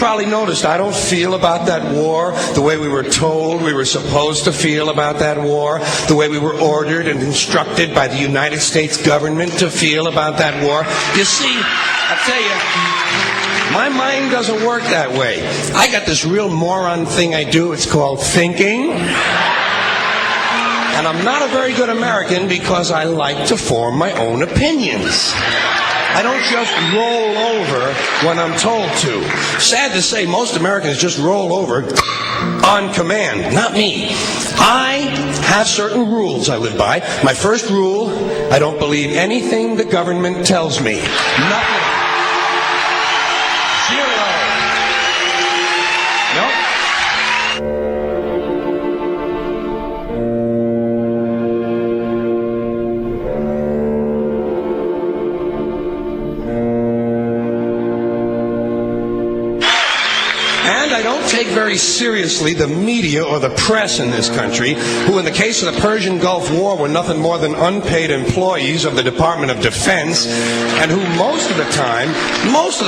probably noticed I don't feel about that war the way we were told we were supposed to feel about that war, the way we were ordered and instructed by the United States government to feel about that war. You see, I tell you, my mind doesn't work that way. I got this real moron thing I do. It's called thinking. And I'm not a very good American because I like to form my own opinions. I don't just roll over when I'm told to. Sad to say, most Americans just roll over on command. Not me. I have certain rules I live by. My first rule, I don't believe anything the government tells me. Nothing. Zero. Nope. I don't take very seriously the media or the press in this country, who in the case of the Persian Gulf War were nothing more than unpaid employees of the Department of Defense, and who most of the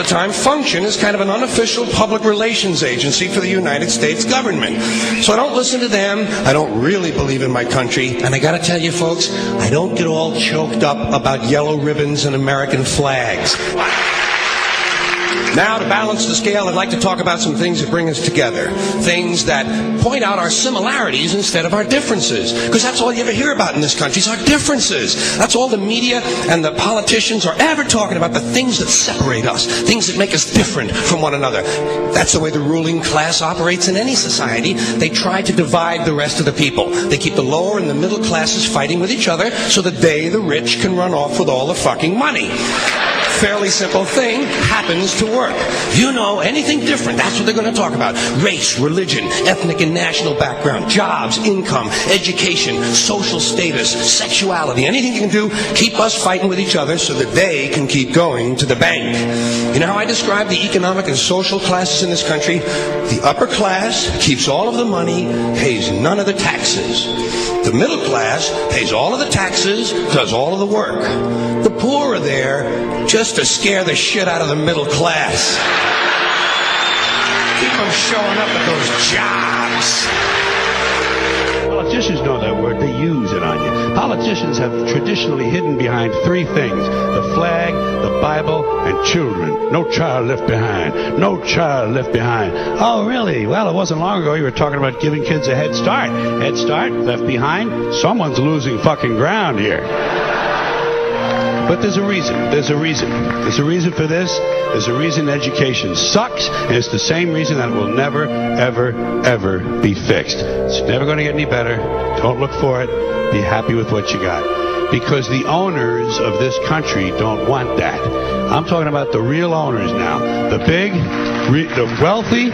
time function as kind of an unofficial public relations agency for the United States government. So I don't listen to them. I don't really believe in my country. And I gotta tell you folks, I don't get all choked up about yellow ribbons and American flags. Now, to balance the scale, I'd like to talk about some things that bring us together. Things that point out our similarities instead of our differences. Because that's all you ever hear about in this country is our differences. That's all the media and the politicians are ever talking about, the things that separate us, things that make us different from one another. That's the way the ruling class operates in any society. They try to divide the rest of the people. They keep the lower and the middle classes fighting with each other so that they, the rich, can run off with all the fucking money. Fairly simple thing happens to work. You know, anything different, that's what they're going to talk about. Race, religion, ethnic and national background, jobs, income, education, social status, sexuality, anything you can do, keep us fighting with each other so that they can keep going to the bank. You know how I describe the economic and social classes in this country? The upper class keeps all of the money, pays none of the taxes. The middle class pays all of the taxes, does all of the work. The poor are there just to scare the shit out of the middle class. Keep them showing up at those jobs. Politicians know that word. They use it on you. Politicians have traditionally hidden behind three things: the flag, the Bible, and children. No child left behind. No child left behind. Oh, really? Well, it wasn't long ago you were talking about giving kids a head start. Head start, left behind? Someone's losing fucking ground here. But there's a reason. There's a reason. There's a reason for this. There's a reason education sucks, and it's the same reason that it will never, ever, ever be fixed. It's never going to get any better. Don't look for it. Be happy with what you got. Because the owners of this country don't want that. I'm talking about the real owners now. The big, the wealthy,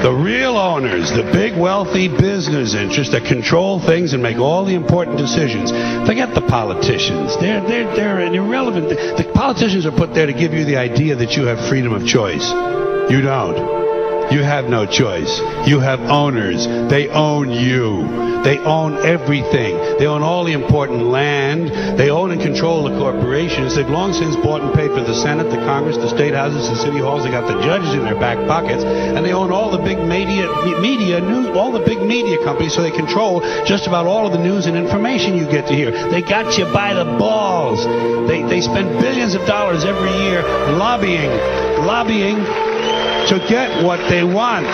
the real owners, the big wealthy business interests that control things and make all the important decisions. Forget the politicians. They're irrelevant. The politicians are put there to give you the idea that you have freedom of choice. You don't. You have no choice. You have owners. They own you. They own everything. They own all the important land. They own and control the corporations. They've long since bought and paid for the Senate, the Congress, the state houses, the city halls. They got the judges in their back pockets, and they own all the big all the big media companies. So they control just about all of the news and information you get to hear. They got you by the balls. They spend billions of dollars every year lobbying to get what they want.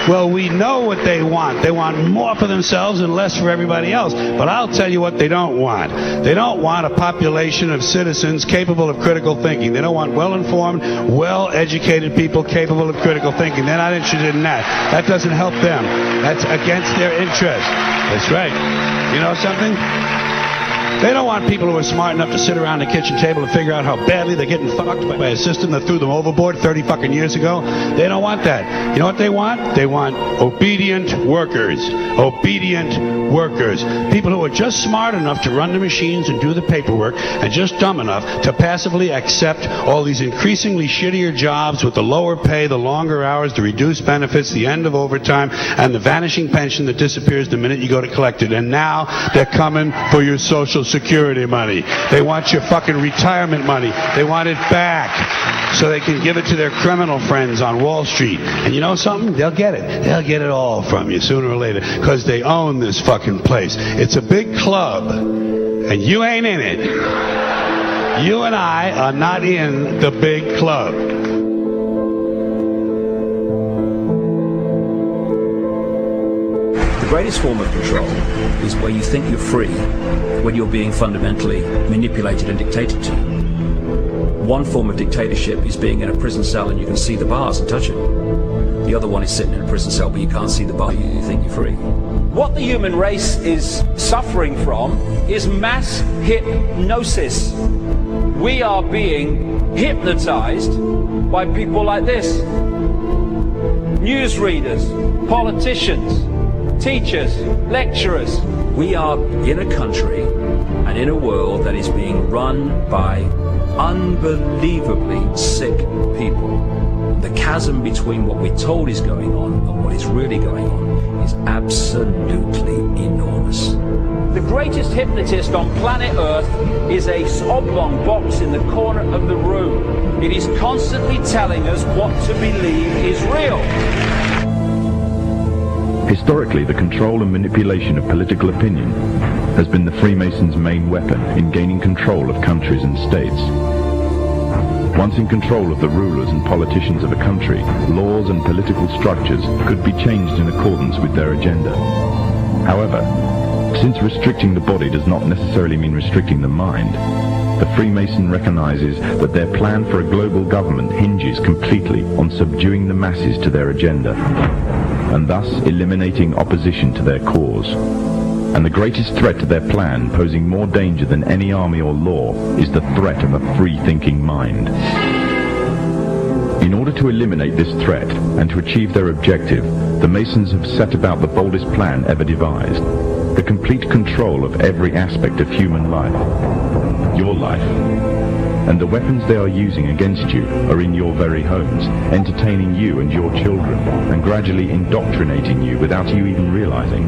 Well, we know what they want. They want more for themselves and less for everybody else. But I'll tell you what they don't want. They don't want a population of citizens capable of critical thinking. They don't want well-informed, well-educated people capable of critical thinking. They're not interested in that. That doesn't help them. That's against their interest. That's right. You know something? They don't want people who are smart enough to sit around the kitchen table and figure out how badly they're getting fucked by a system that threw them overboard 30 fucking years ago. They don't want that. You know what they want? They want obedient workers. Obedient workers. People who are just smart enough to run the machines and do the paperwork, and just dumb enough to passively accept all these increasingly shittier jobs with the lower pay, the longer hours, the reduced benefits, the end of overtime, and the vanishing pension that disappears the minute you go to collect it. And now they're coming for your Social Social Security money. They want your fucking retirement money. They want it back so they can give it to their criminal friends on Wall Street. And you know something? They'll get it. They'll get it all from you sooner or later because they own this fucking place. It's a big club, and you ain't in it. You and I are not in the big club. The greatest form of control is where you think you're free when you're being fundamentally manipulated and dictated to. One form of dictatorship is being in a prison cell and you can see the bars and touch it. The other one is sitting in a prison cell but you can't see the bar, you think you're free. What the human race is suffering from is mass hypnosis. We are being hypnotized by people like this. Newsreaders, politicians, teachers, lecturers. We are in a country and in a world that is being run by unbelievably sick people. The chasm between what we're told is going on and what is really going on is absolutely enormous. The greatest hypnotist on planet Earth is a oblong box in the corner of the room. It is constantly telling us what to believe is real. Historically, the control and manipulation of political opinion has been the Freemasons' main weapon in gaining control of countries and states. Once in control of the rulers and politicians of a country, laws and political structures could be changed in accordance with their agenda. However, since restricting the body does not necessarily mean restricting the mind, the Freemason recognizes that their plan for a global government hinges completely on subduing the masses to their agenda, and thus eliminating opposition to their cause. And the greatest threat to their plan, posing more danger than any army or law, is the threat of a free-thinking mind. In order to eliminate this threat and to achieve their objective, the Masons have set about the boldest plan ever devised: the complete control of every aspect of human life, your life. And the weapons they are using against you are in your very homes, entertaining you and your children, and gradually indoctrinating you without you even realizing.